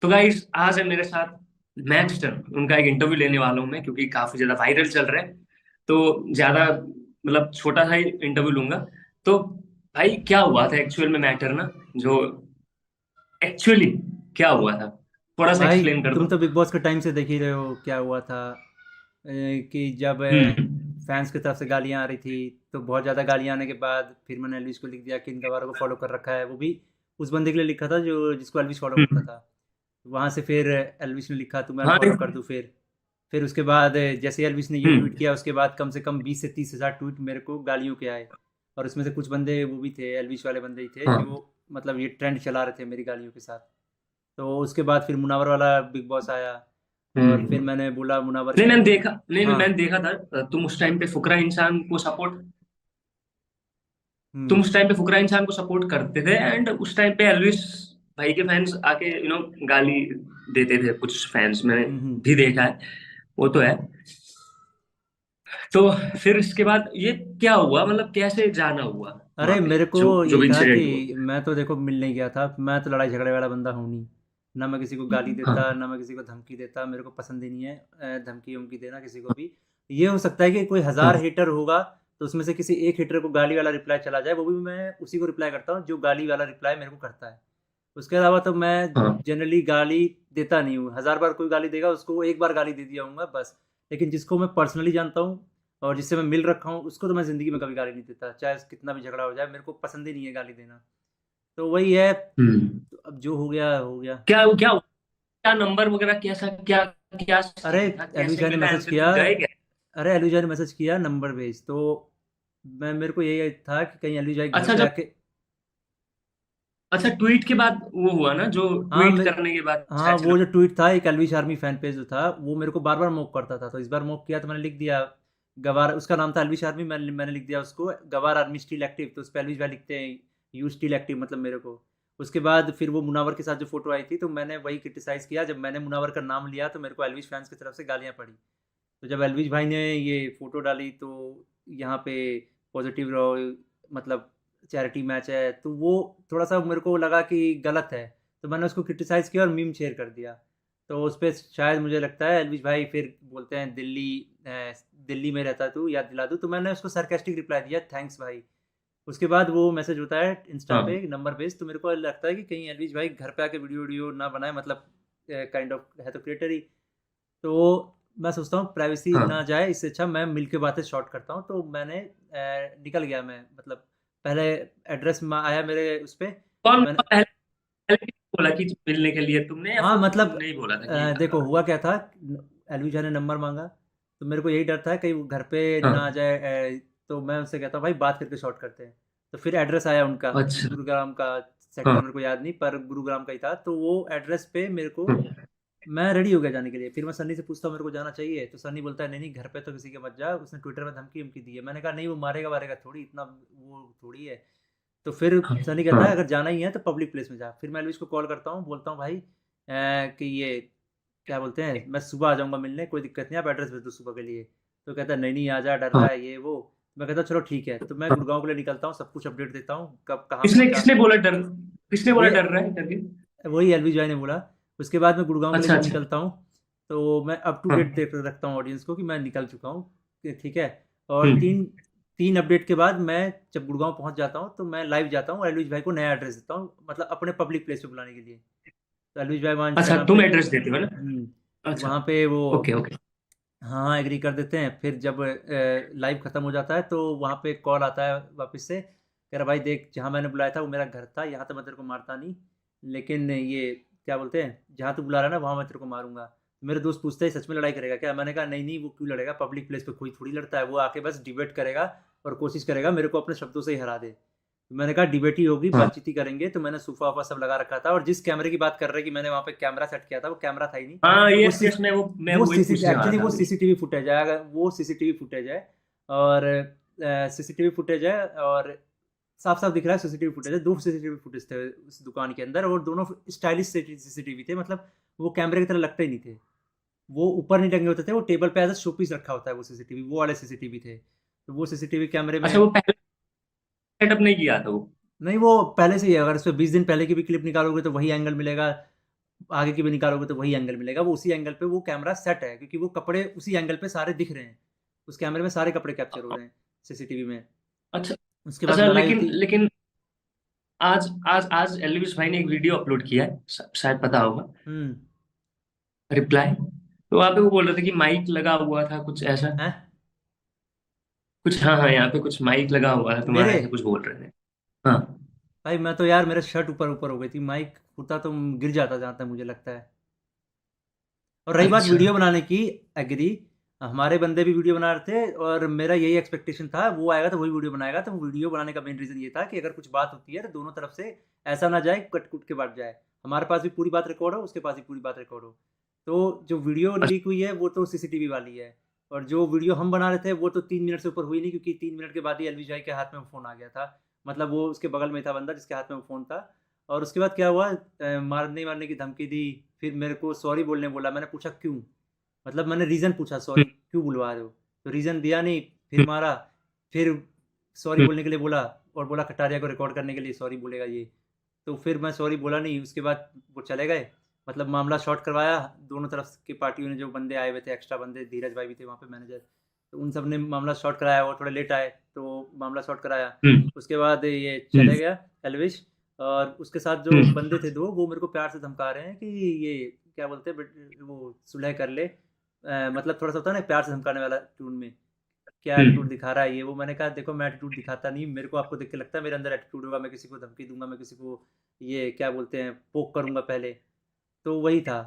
तो गाइस आज है मेरे साथ मैक्स टन, उनका एक इंटरव्यू लेने वाला हूं मैं, क्योंकि काफी ज्यादा वायरल चल रहा है। तो ज्यादा मतलब छोटा सा ही इंटरव्यू लूंगा। तो भाई क्या हुआ था एक्चुअल में, मैटर ना, जो एक्चुअली क्या हुआ था, थोड़ा सा भाई एक्सप्लेन कर तुम दो। तो बिग बॉस के टाइम से देख ही रहे हो क्या हुआ था। कि जब हम्म। फैंस की तरफ से गालियां आ रही थी, तो बहुत ज़्यादा गालियां आने के बाद फिर मैंने एल्विस को लिख दिया कि इन गवारों को फॉलो कर रखा है, वो भी उस बंदे के लिए लिखा था जो जिसको एल्विस फॉलो करता हम्म। था। वहाँ से फिर एल्विस ने लिखा तुम्हें हाँ। अनफॉलो कर दूँ। फिर उसके बाद जैसे ही एल्विस ने ये ट्वीट हम्म। किया, उसके बाद कम से कम 20 से 30 हज़ार ट्वीट मेरे को गालियों के आए। और उसमें से कुछ बंदे वो भी थे, एल्विस वाले बंदे ही थे हाँ। जो मतलब ये ट्रेंड चला रहे थे मेरी गालियों के साथ। तो उसके बाद फिर मुनावर वाला बिग बॉस आया। और फिर हम्म। मैंने बोला मुनावर नहीं की। मैंने देखा, नहीं हाँ। मैंने देखा था, तुम उस टाइम पे फुकरा इंसान को सपोर्ट, हम्म। तुम उस टाइम पे फुकरा इंसान को सपोर्ट करते थे, एंड उस टाइम पे एल्विस भाई के फैंस आके गाली देते थे, कुछ फैंस मैंने हम्म। भी देखा है। वो तो है। तो फिर इसके बाद ये क्या हुआ, मतलब कैसे जाना हुआ वहां अरे पे, मेरे को जो जो यही भी था कि इंसिडेंट हुआ। मैं तो देखो मिल नहीं गया था, मैं तो लड़ाई झगड़े वाला बंदा हूँ नहीं। ना मैं किसी को गाली देता, हाँ। ना मैं किसी को धमकी देता, मेरे को पसंद ही नहीं है धमकी उमकी देना किसी को भी। ये हो सकता है कि कोई हज़ार हाँ। हेटर होगा, तो उसमें से किसी एक हेटर को गाली वाला रिप्लाई चला जाए, वो भी मैं उसी को रिप्लाई करता हूँ जो गाली वाला रिप्लाई मेरे को करता है। उसके अलावा तो मैं हाँ। जनरली गाली देता नहीं हूँ। हज़ार बार कोई गाली देगा, उसको एक बार गाली दे दिया हूँगा बस। लेकिन जिसको मैं पर्सनली जानता हूँ और जिससे मैं मिल रखा हूँ, उसको तो मैं ज़िंदगी में कभी गाली नहीं देता, चाहे कितना भी झगड़ा हो जाए। मेरे को पसंद ही नहीं है गाली देना। तो वही है। हम्म। तो अब जो हो गया हो गया। क्या क्या क्या नंबर वगैरह कैसा, क्या क्या अरे सीन था, एलवी कैसे शाह ने मिला, मैसेज एंड किया। तुम गए क्या? अरे एलवी शाह ने मैसेज किया नंबर भेज, तो मैं मेरे को यही था कि कहीं एलवी शाह घर अच्छा पे जब, आके। अच्छा ट्वीट के बाद वो हुआ ना, जो हाँ ट्वीट करने के बाद हाँ, शायद चला। वो जो ट्वीट था, एक एल्विश आर्मी फैन पेज जो था, वो मेरे को बार बार मॉक करता था, तो इस बार मॉक किया तो मैंने लिख दिया गवार, उसका नाम था एल्विश आर्मी, मैंने लिख दिया उसको गवार आर्मी स्टिल एक्टिव, तो उस पर एल्विश भाई लिखते हैं यू स्टिल एक्टिव, मतलब मेरे को। उसके बाद फिर वो मुनावर के साथ जो फोटो आई थी, तो मैंने वही क्रिटिसाइज़ किया। जब मैंने मुनावर का नाम लिया तो मेरे को एल्विश फैंस की तरफ से गालियाँ पड़ी। तो जब एल्विश भाई ने ये फ़ोटो डाली, तो यहाँ पे पॉजिटिव रहो, मतलब चैरिटी मैच है, तो वो थोड़ा सा मेरे को लगा कि गलत है। तो मैंने उसको क्रिटिसाइज़ किया और मीम शेयर कर दिया। तो उस पे शायद मुझे लगता है एल्विश भाई फिर बोलते हैं दिल्ली में रहता तू, याद दिला दूँ, तो मैंने उसको सरकास्टिक रिप्लाई दिया, थैंक्स भाई। उसके बाद वो मैसेज होता है इंस्टा हाँ। पे नंबर बेस्ड, तो मेरे को लगता है कि कहीं एल्विश भाई घर पे आके वीडियो वीडियो ना बनाए, मतलब काइंड ऑफ है तो क्रिएटर ही। तो मैं सोचता हूँ प्राइवेसी हाँ। ना जाए, इससे अच्छा मैं मिल के बातें शॉर्ट करता हूँ। तो मैंने निकल गया मैं, मतलब पहले एड्रेस आया मेरे उस पे। कौन मैंने पहले, पहले किसने बोला कि मिलने के लिए, तुमने या हाँ फिर मतलब तुमने ही बोला था कि देखो हुआ क्या था। एलवी ने नंबर मांगा, तो मेरे को यही डर था कहीं वो घर पे ना आ हाँ। जाए। तो मैं उनसे कहता हूँ भाई बात करके शॉर्ट करते हैं। तो फिर एड्रेस आया उनका, अच्छा। गुरुग्राम का सेक्टर हाँ। मेरे को याद नहीं, पर गुरुग्राम का ही था। तो वो एड्रेस पे मेरे को, हाँ। मैं रेडी हो गया जाने के लिए। फिर मैं सन्नी से पूछता हूँ मेरे को जाना चाहिए, तो सन्नी बोलता है नहीं नहीं, घर पे तो किसी के मत जा, उसने ट्विटर में धमकी उमकी दी है। मैंने कहा नहीं, वो मारेगा वारेगा थोड़ी, इतना वो थोड़ी है। तो फिर हाँ। सनी कहता है हाँ। अगर जाना ही है तो पब्लिक प्लेस में जा। फिर मैं एल्विश को कॉल करता हूँ, बोलता हूँ भाई कि ये क्या बोलते हैं, मैं सुबह आ जाऊँगा मिलने, कोई दिक्कत नहीं, आप एड्रेस भेज दो सुबह के लिए। तो कहता है नहीं नहीं आ जा, डर रहा हाँ। है ये वो। मैं कहता हूँ चलो ठीक है। तो मैं हाँ। गुड़गांव के लिए निकलता हूँ, सब कुछ अपडेट देता हूँ कब कहाँ किसने पहुँचा। किसने बोला डर, किसने बोला ये डर रहा है करके? वही एलविश भाई ने बोला। उसके बाद मैं गुड़गांव के लिए अच्छा जब अच्छा। निकलता हूँ, तो मैं अप टू डेट हाँ। देख रखता हूँ ऑडियंस को कि मैं निकल चुका हूँ, कि ठीक है। और हम्म। तीन तीन अपडेट के बाद मैं जब गुड़गांव पहुँच जाता हूँ, तो मैं लाइव जाता हूँ और एलविश भाई को नया एड्रेस देता हूँ, मतलब अपने पब्लिक प्लेस पे बुलाने के लिए। तो एलविश भाई वहाँ अच्छा इंस्टाग्राम पे। तुम एड्रेस देते हो ना? तो अच्छा। वहाँ पे वो ओके ओके। हाँ हाँ एग्री कर देते हैं। फिर जब लाइव ख़त्म हो जाता है, तो वहाँ पे कॉल आता है वापस से, कह रहा भाई देख, जहाँ मैंने बुलाया था वो मेरा घर था, यहाँ तो मैं तेरे को मारता नहीं, लेकिन ये क्या बोलते हैं, जहाँ तू बुला रहा है ना वहाँ मैं तेरे को मारूंगा। मेरे दोस्त पूछते हैं सच में लड़ाई करेगा क्या? मैंने कहा नहीं नहीं, वो क्यों लड़ेगा, पब्लिक प्लेस पे कोई थोड़ी लड़ता है, वो आके बस डिबेट करेगा और कोशिश करेगा मेरे को अपने शब्दों से ही हरा दे। तो मैंने कहा डिबेट ही होगी, हाँ। बातचीत ही करेंगे। तो मैंने सोफा वोफा सब लगा रखा था, और जिस कैमरे की बात कर रहे कि मैंने वहाँ पे कैमरा सेट किया था, वो कैमरा था ही नहीं। हाँ वो यस यस, मैं वो वही सीसी पूछने वाला एक्चुअली था वो अभी। सीसीटीवी फुटेज है, अगर वो सीसीटीवी फुटेज है। और सीसीटीवी फुटेज है, और साफ साफ दिख रहा है सीसीटीवी फुटेज है। दो सीसीटीवी फुटेज थे उस दुकान के अंदर, और दोनों स्टाइलिश सीसीटीवी थे, मतलब वो कैमरे की तरह लगते ही नहीं थे। वो ऊपर नहीं टंगे होते थे, वो टेबल पे एज शो पीस रखा होता है वो सीसीटीवी, वो वाले सीसीटीवी थे। तो वो सीसीटीवी कैमरे में। अच्छा वो पहले सेटअप नहीं किया था वो? नहीं, वो पहले से ही है, अगर उस पर 20 दिन पहले की भी क्लिप निकालोगे तो वही एंगल मिलेगा। आगे की भी निकालोगे तो वही एंगल मिलेगा, वो उसी एंगल पे वो कैमरा सेट है, क्योंकि वो कपड़े उसी एंगल पे सारे दिख रहे हैं, उस कैमरे में सारे कपड़े कैप्चर हो रहे हैं सीसीटीवी में। अच्छा। उसके बाद अच्छा, लड़ाई लेकिन होती। लेकिन आज आज आज एल्विश भाई ने एक वीडियो अपलोड किया है, शायद पता होगा, हम्म। रिप्लाई। तो वहां पे वो बोल रहे थे कि माइक लगा हुआ था कुछ ऐसा, हैं? कुछ। हाँ हाँ, यहाँ पे कुछ माइक लगा हुआ था तुम्हारा, मेरे ऐसे कुछ बोल रहे थे। हाँ। भाई मैं तो यार, मेरा शर्ट ऊपर ऊपर हो गई थी, माइक होता तो गिर जाता जहाँ तक मुझे लगता है। और रही बात अच्छा। वीडियो बनाने की, एग्री, हमारे बंदे भी वीडियो बना रहे थे और मेरा यही एक्सपेक्टेशन था, वो आएगा तो वही वीडियो बनाएगा। तो वो वीडियो बनाने का मेन रीज़न ये था कि अगर कुछ बात होती है तो दोनों तरफ से ऐसा ना जाए कट कुट के बात जाए, हमारे पास भी पूरी बात रिकॉर्ड हो, उसके पास भी पूरी बात रिकॉर्ड हो। तो जो वीडियो लीक हुई है वो तो सीसीटीवी वाली है, और जो वीडियो हम बना रहे थे वो तो 3 मिनट से ऊपर हुई नहीं, क्योंकि 3 मिनट के बाद ही एलवी भाई के हाथ में फ़ोन आ गया था। मतलब वो उसके बगल में था बंदा जिसके हाथ में वो फ़ोन था। और उसके बाद क्या हुआ, मारने वारने की धमकी दी, फिर मेरे को सॉरी बोलने बोला। मैंने पूछा क्यों, मतलब मैंने रीज़न पूछा, सॉरी हम्म, क्यों बुलवा रहे हो, तो रीज़न दिया नहीं, फिर हम्म, मारा, फिर सॉरी हम्म, बोलने के लिए बोला, और बोला कटारिया को रिकॉर्ड करने के लिए सॉरी बोलेगा ये। तो फिर मैं सॉरी बोला नहीं, उसके बाद वो चले गए। मतलब मामला शॉर्ट करवाया, दोनों तरफ की पार्टियों ने, जो बंदे आए हुए थे एक्स्ट्रा बंदे, धीरज भाई भी थे वहाँ पे मैनेजर, तो उन सब ने मामला शॉर्ट कराया, वो थोड़े लेट आए तो मामला शॉर्ट कराया। हम्म, उसके बाद ये हम्म, चले गया एलविश, और उसके साथ जो हम्म, बंदे थे दो, वो मेरे को प्यार से धमका रहे हैं कि ये क्या बोलते हैं, वो सुलह कर ले। मतलब थोड़ा सा होता है ना प्यार से धमकाने वाला ट्यून में, क्या एटीट्यूड हम्म। दिखा रहा है ये वो। मैंने कहा देखो मैं एटीट्यूड दिखाता नहीं, मेरे को आपको देख के लगता है मेरे अंदर एटीट्यूड होगा, मैं किसी को धमकी दूंगा, मैं किसी को ये क्या बोलते हैं पोक करूंगा पहले। तो वही था।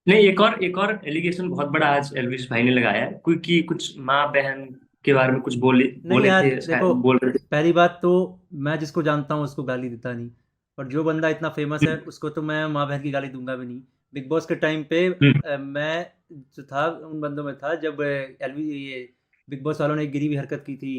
नहीं, एक और एलिगेशन बहुत बड़ा आज एलविश भाई ने लगाया है, कोई कि कुछ माँ बहन के बारे में कुछ बोले नहीं बोले यार थे, देखो, शायद बोल रहे थे। पहली बात तो मैं जिसको जानता हूँ उसको गाली देता नहीं, और जो बंदा इतना फेमस है उसको तो मैं माँ बहन की गाली दूंगा भी नहीं। बिग बॉस के टाइम पे हम्म, मैं जो था उन बंदों में था, जब एलवी ये बिग बॉस वालों ने एक गिरी हुई हरकत की थी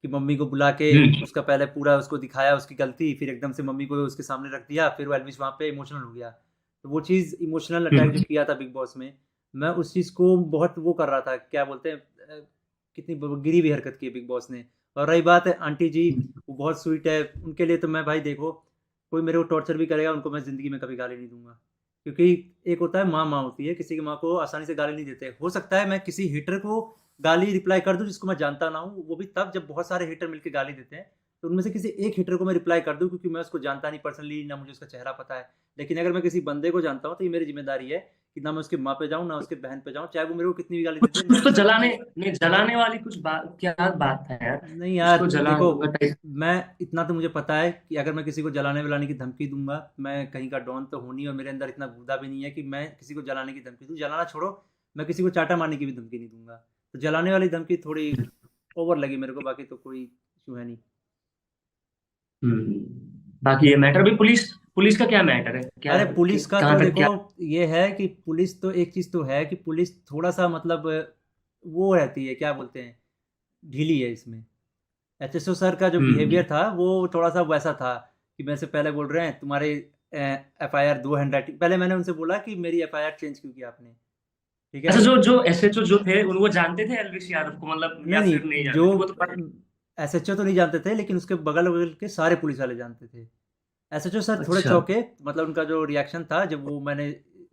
कि मम्मी को बुला के हम्म, उसका पहले पूरा उसको दिखाया उसकी गलती, फिर एकदम से मम्मी को उसके सामने रख दिया, फिर वो एलविश वहाँ पे इमोशनल हो गया। तो वो चीज़ इमोशनल अटैक जो हम्म, किया था बिग बॉस में, मैं उस चीज़ को बहुत वो कर रहा था, क्या बोलते हैं, कितनी गिरी हुई हरकत की है बिग बॉस ने। और रही बात है आंटी जी, वो बहुत स्वीट है, उनके लिए तो मैं भाई देखो, कोई मेरे को टॉर्चर भी करेगा उनको मैं ज़िंदगी में कभी गाली नहीं दूंगा, क्योंकि एक होता है माँ, माँ होती है, किसी की माँ को आसानी से गाली नहीं देते। हो सकता है मैं किसी हेटर को गाली रिप्लाई कर दूं जिसको मैं जानता ना हूँ, वो भी तब जब बहुत सारे हेटर मिलकर गाली देते हैं, तो उनमें से किसी एक हेटर को मैं रिप्लाई कर दूं, क्योंकि मैं उसको जानता नहीं पर्सनली, ना मुझे उसका चेहरा पता है। लेकिन अगर मैं किसी बंदे को जानता हूँ तो ये मेरी जिम्मेदारी है कि ना मैं उसकी माँ पे जाऊँ ना उसके बहन पे जाऊँ, चाहे वो मेरे को कितनी भी गाली देते कुछ हैं, कुछ मैं तो उसको जलाने, नहीं जलाने वाली कुछ बात, क्या बात है यार, नहीं कुछ यार तो देखो, जलाने टाइप। मैं इतना तो मुझे पता है कि अगर मैं किसी को जलाने वलाने की धमकी दूंगा, मैं कहीं का डॉन तो हूँ नहीं, और मेरे अंदर इतना गुदा भी नहीं है कि मैं किसी को जलाने की धमकी दूँ। जलाना छोड़ो, मैं किसी को चाटा मारने की भी धमकी नहीं दूंगा। तो जलाने वाली धमकी थोड़ी ओवर लगी मेरे को, बाकी तो कोई इशू है नहीं। हम्म। बाकी ये मैटर भी, पुलिस पुलिस का क्या मैटर है, क्या अरे पुलिस का कहाँ तो तक देखो, क्या। ये है कि पुलिस तो एक चीज़ तो है कि पुलिस थोड़ा सा मतलब वो रहती है, क्या बोलते हैं, ढीली है इसमें। एचएसओ सर का जो हम्म, बिहेवियर था वो थोड़ा सा वैसा था कि मेरे से पहले बोल रहे हैं तुम्हारे एफआईआर दो हैंड राइटिंग, पहले मैंने उनसे बोला कि मेरी एफआईआर चेंज क्यों किया आपने, ठीक है। अच्छा, जो जो एसएचओ जो थे वो जानते थे एलविश यादव को, मतलब, नहीं या फिर नहीं नहीं, जो जानते थे वो तो एसएचओ तो नहीं जानते थे, लेकिन उसके बगल बगल के सारे पुलिस वाले जानते थे। एसएचओ सर थोड़े अच्छा। चौंके, मतलब उनका जो रिएक्शन था जब वो मैंने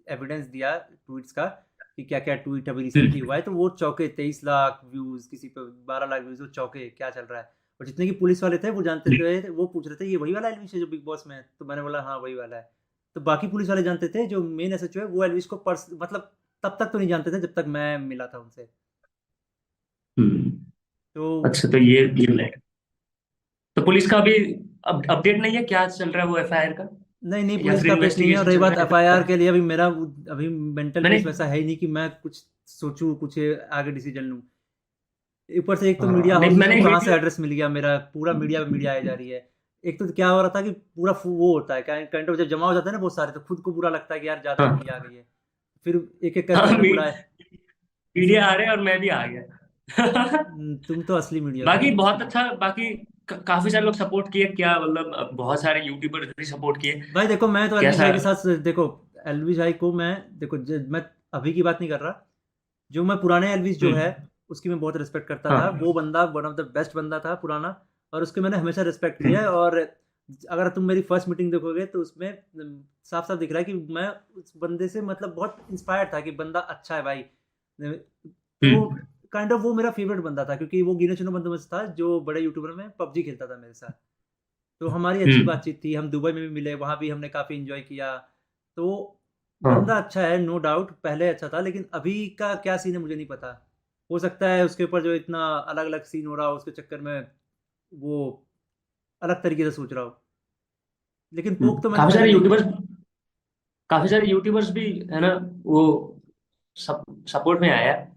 एविडेंस दिया ट्वीट्स का कि क्या क्या ट्वीट अभी रिसेंटली हम्म, हुआ है, तो वो चौंके, 23 लाख व्यूज़, किसी पे 12 लाख व्यूज़, वो चौंके क्या चल रहा है। और जितने की पुलिस वाले थे वो जानते थे, वो पूछ रहे थे ये वही वाला एलविश है जो बिग बॉस में है, तो मैंने बोला हाँ वही वाला है। तो बाकी पुलिस वाले जानते थे, जो मेन एसएचओ है वो एलविश को पर्स मतलब तब तक तो नहीं जानते थे जब तक मैं मिला था उनसे। हम्म। तो अच्छा, तो ये मैटर, तो पुलिस का अभी अपडेट नहीं है, क्या चल रहा है वो एफआईआर का, नहीं नहीं, या पुलिस फिर का अपडेट नहीं है। और इन्वेस्टिगेशन रही चल बात रहा एफआईआर है। के लिए, अभी मेरा अभी मेंटल मैंने, पीस वैसा है ही नहीं कि मैं कुछ सोचूं, कुछ आगे डिसीजन लूं। ऊपर से एक तो हाँ मीडिया नहीं, हाउसेस को मैंने एक कहाँ से वीडियो। एड्रेस मिल गया, मेरा पूरा मीडिया पे मीडिया आई जा रही है। एक तो क्या हो रहा था कि पूरा वो होता है काइंड ऑफ, जब जमा हो जाता है ना बहुत सारे, तो खुद को बुरा लगता है कि यार ज़्यादा हाँ मीडिया आ गई है। फिर एक एक करके हाँ, मैंने बुलाया। मीडिया आ रहे हैं और मैं भी आ गया। तुम तो असली मीडिया हो बाकी भाई। बहुत अच्छा, बाकी काफी सारे लोग सपोर्ट किए, क्या मतलब, बहुत सारे यूट्यूबर्स भी सपोर्ट किए। भाई देखो मैं तो एलविश कैसा। भाई के साथ, देखो एलविश भाई को मैं, देखो मैं अभी की बात नहीं कर रहा, जो मैं पुराने एल्विस जो है हम्म, उसकी मैं बहुत रिस्पेक्ट करता था। हाँ, वो बंदा वन ऑफ द बेस्ट बंदा था पुराना, और उसके मैंने हमेशा रिस्पेक्ट किया है। हम्म, और अगर तुम मेरी फर्स्ट मीटिंग देखोगे तो उसमें साफ साफ दिख रहा है कि मैं उस बंदे से मतलब बहुत इंस्पायर्ड था कि बंदा अच्छा है भाई। तो हम्म। काइंड ऑफ वो मेरा फेवरेट बंदा था, क्योंकि वो गिने चुने बंदों में से था जो बड़े यूट्यूबर में पबजी खेलता था मेरे साथ। तो हमारी अच्छी हम्म। बातचीत थी, हम दुबई में भी मिले, वहाँ भी हमने काफ़ी एंजॉय किया। तो बंदा हाँ। अच्छा है, नो डाउट, पहले अच्छा था, लेकिन अभी का क्या सीन है मुझे नहीं पता। हो सकता है उसके ऊपर जो इतना अलग अलग सीन हो रहा हो उसके चक्कर में वो अलग तरीके से सोच रहा हो। लेकिन पोक तो मैंने काफी पहले सारे नहीं यूट्यूबर्स, किया। काफी सारे यूट्यूबर्स भी है ना, वो सपोर्ट में आया है।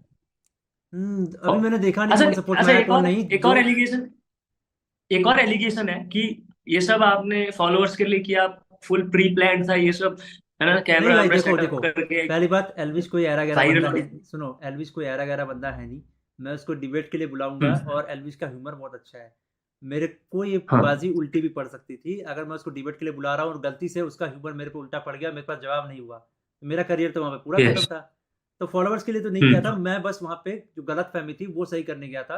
अभी मैंने देखा नहीं अच्छा, कौन सपोर्ट में अच्छा, आया कौन नहीं जो। एक और एलिगेशन है कि ये सब आपने फॉलोअर्स के लिए किया, फुल प्री प्लान था ये सब, है ना, नहीं कैमरा भाई, वैमरा देखो सेटअप देखो, करके पहली बात, एल्विश कोई ऐरा गैरा बंदा वायरल। है, सुनो, एल्विश कोई ऐरा गैरा बंदा है नहीं। मैं उसको डिबेट के लिए बुलाऊंगा, हम्म। और एल्विश का ह्यूमर बहुत अच्छा है। मेरे को ये हाँ। बाजी उल्टी भी पड़ सकती थी अगर मैं उसको डिबेट के लिए बुला रहा हूँ और गलती से उसका ह्यूमर मेरे पे उल्टा पड़ गया, मेरे पास जवाब नहीं हुआ, तो मेरा करियर तो वहाँ पे पूरा खत्म यस। था। तो फॉलोअर्स के लिए तो नहीं किया था, हम्म। मैं बस वहाँ पे जो गलत फहमी थी वो सही करने गया था,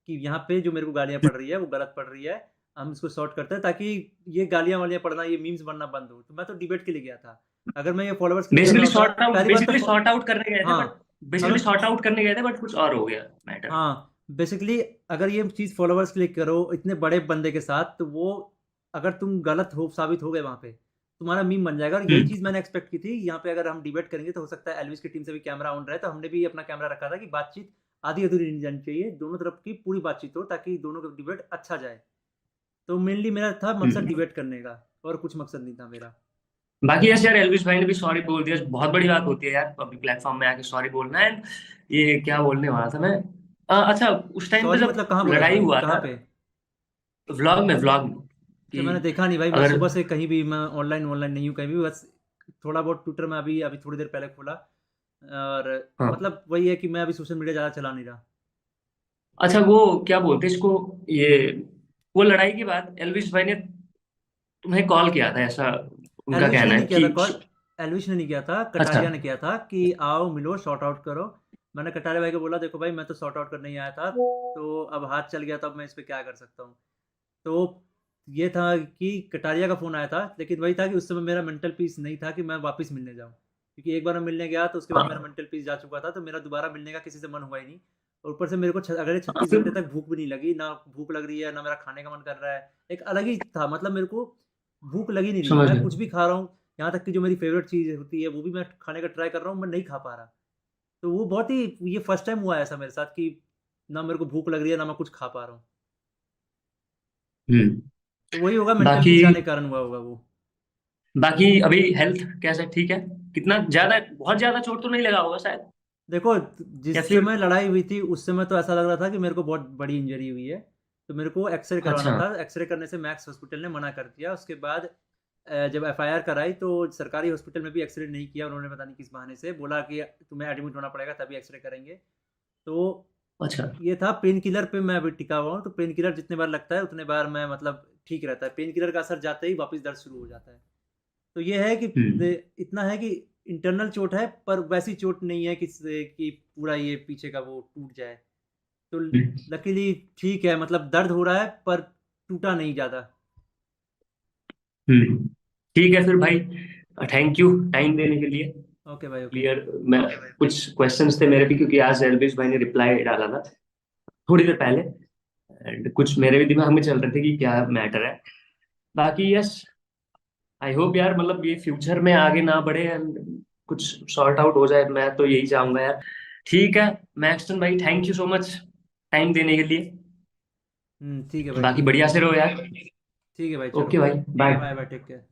कि यहाँ पे जो मेरे को गालियाँ पड़ रही है वो गलत पड़ रही है, हम इसको सॉर्ट करते हैं ताकि ये गालियाँ वालियाँ पड़ना, ये मीम्स बनना बंद हो। तो मैं तो डिबेट के लिए गया था। अगर मैं ये फॉलोवर्स के लिए कर रहा होता, पहली बात तो बेसिकली सॉर्ट आउट करने गए थे, बट हाँ, बेसिकली अगर सॉर्ट आउट करने गए थे, बट कुछ और हो गया मैटर। हाँ, बेसिकली अगर ये चीज़ फॉलोवर्स के लिए करो इतने बड़े बंदे के साथ, तो वो अगर तुम गलत हो साबित हो गए वहाँ पे, तुम्हारा मीम बन जाएगा। और यही चीज़ हम्म। मैंने एक्सपेक्ट की थी। यहाँ पे अगर हम डिबेट करेंगे तो हो सकता है एल्विस की टीम से भी कैमरा ऑन रहे, तो हमने भी अपना कैमरा रखा था कि बातचीत आधी अधूरी नहीं जानी चाहिए, दोनों तरफ की पूरी बातचीत हो ताकि दोनों का डिबेट अच्छा जाए। तो मेनली मेरा था मकसद हम्म। डिबेट करने का, और कुछ मकसद नहीं था मेरा। बाकी यस यार, एल्विस भाई ने भी सॉरी बोल दिया, बहुत बड़ी बात होती है यार पब्लिक प्लेटफॉर्म में आके सॉरी बोलना। एंड ये क्या बोलने वाला था मैं, अच्छा, उस टाइम पे सॉरी जब मतलब कहाँ बोला लड़ाई सॉरी, हुआ कहाँ था, पे? व्लॉग में अच्छा, कि मैंने देखा नहीं भाई, मैं अगर, सुबह से कहीं भी, मैं ऑनलाइन ऑनलाइन नहीं हूँ कहीं भी, बस थोड़ा बहुत ट्विटर में अभी अभी थोड़ी देर पहले खोला। और हाँ, मतलब वही है कि मैं अभी सोशल मीडिया ज़्यादा चला नहीं रहा। अच्छा, वो क्या बोलते हैं इसको, ये वो लड़ाई के बाद एल्विस भाई ने तुम्हें कॉल किया था ऐसा, उनका एल्विश ने कहना है नहीं किया था कि। कॉल, एल्विश ने नहीं किया था, अच्छा। कटारिया ने किया था कि आओ मिलो सॉर्ट आउट करो। मैंने कटारिया भाई को बोला देखो भाई, मैं तो सॉर्ट आउट करने ही आया था, तो अब हाथ चल गया तो अब मैं इस पे क्या कर सकता हूँ। तो ये था कि कटारिया का फ़ोन आया था, लेकिन वही था कि उस समय मेरा मेंटल पीस नहीं था कि मैं वापस मिलने जाऊँ, क्योंकि एक बार मैं मिलने गया तो उसके बाद मेरा हाँ। मेंटल पीस जा चुका था, तो मेरा दोबारा मिलने का किसी से मन हुआ ही नहीं। और ऊपर से मेरे को अगले हाँ, 36 फिर। घंटे तक भूख भी नहीं लगी, ना भूख लग रही है ना मेरा खाने का मन कर रहा है। एक अलग ही था, मतलब मेरे को भूख लगी नहीं रही, समझ मैं गया। कुछ भी खा रहा हूँ, यहाँ तक कि जो मेरी फेवरेट चीज़ होती है वो भी मैं खाने का ट्राई कर रहा हूँ, मैं नहीं खा पा रहा। तो वो बहुत ही, ये फर्स्ट टाइम हुआ है ऐसा मेरे साथ कि ना मेरे को भूख लग रही है ना मैं कुछ खा पा रहा हूँ। हम्म। तो वही होगा, मेंटल बाकी पीस जाने के कारण हुआ होगा वो। बाकी अभी हेल्थ कैसा, ठीक है? कितना ज्यादा, बहुत ज्यादा चोट तो नहीं लगा होगा शायद, देखो, या जिस फिर? समय लड़ाई हुई थी उस समय तो ऐसा लग रहा था कि मेरे को बहुत बड़ी इंजरी हुई है। तो मेरे को एक्सरे करवाना अच्छा। था, एक्सरे करने से मैक्स हॉस्पिटल ने मना कर दिया। उसके बाद जब एफआईआर कराई तो सरकारी हॉस्पिटल में भी एक्सरे नहीं किया उन्होंने, पता नहीं किस बहाने से, बोला कि तुम्हें एडमिट होना पड़ेगा तभी एक्सरे करेंगे। तो अच्छा। ये था, पेन किलर पे मैं अभी टिका हुआ हूँ, तो पेन किलर जितने बार लगता है उतने बार मैं मतलब ठीक रहता है, पेन किलर का असर जाते ही वापस दर्द शुरू हो जाता है। तो ये है कि हम्म। इतना है कि इंटरनल चोट है, पर वैसी चोट नहीं है कि पूरा ये पीछे का वो टूट जाए। तो हम्म। लकीली ठीक है, मतलब दर्द हो रहा है पर टूटा नहीं ज़्यादा। हम्म। ठीक है फिर भाई, थैंक यू टाइम देने के लिए। ओके भाई, ओके। क्लियर, मैं कुछ क्वेश्चंस थे मेरे भी, क्योंकि आज एल्विस भाई ने रिप्लाई डाला था थोड़ी देर पहले, एंड कुछ मेरे भी दिमाग में चल रहे थे कि क्या मैटर है। बाकी यस, आई होप यार, मतलब ये फ्यूचर में आगे ना बढ़े एंड कुछ सॉर्ट आउट हो जाए, मैं तो यही चाहूंगा यार। ठीक है, मैक्सटन भाई, thank you so much time देने के लिए। ठीक है भाई, बाकी ठीक है। बढ़िया से रहो यार। ठीक है भाई, चलो। ओके भाई, bye. Bye bye, take care.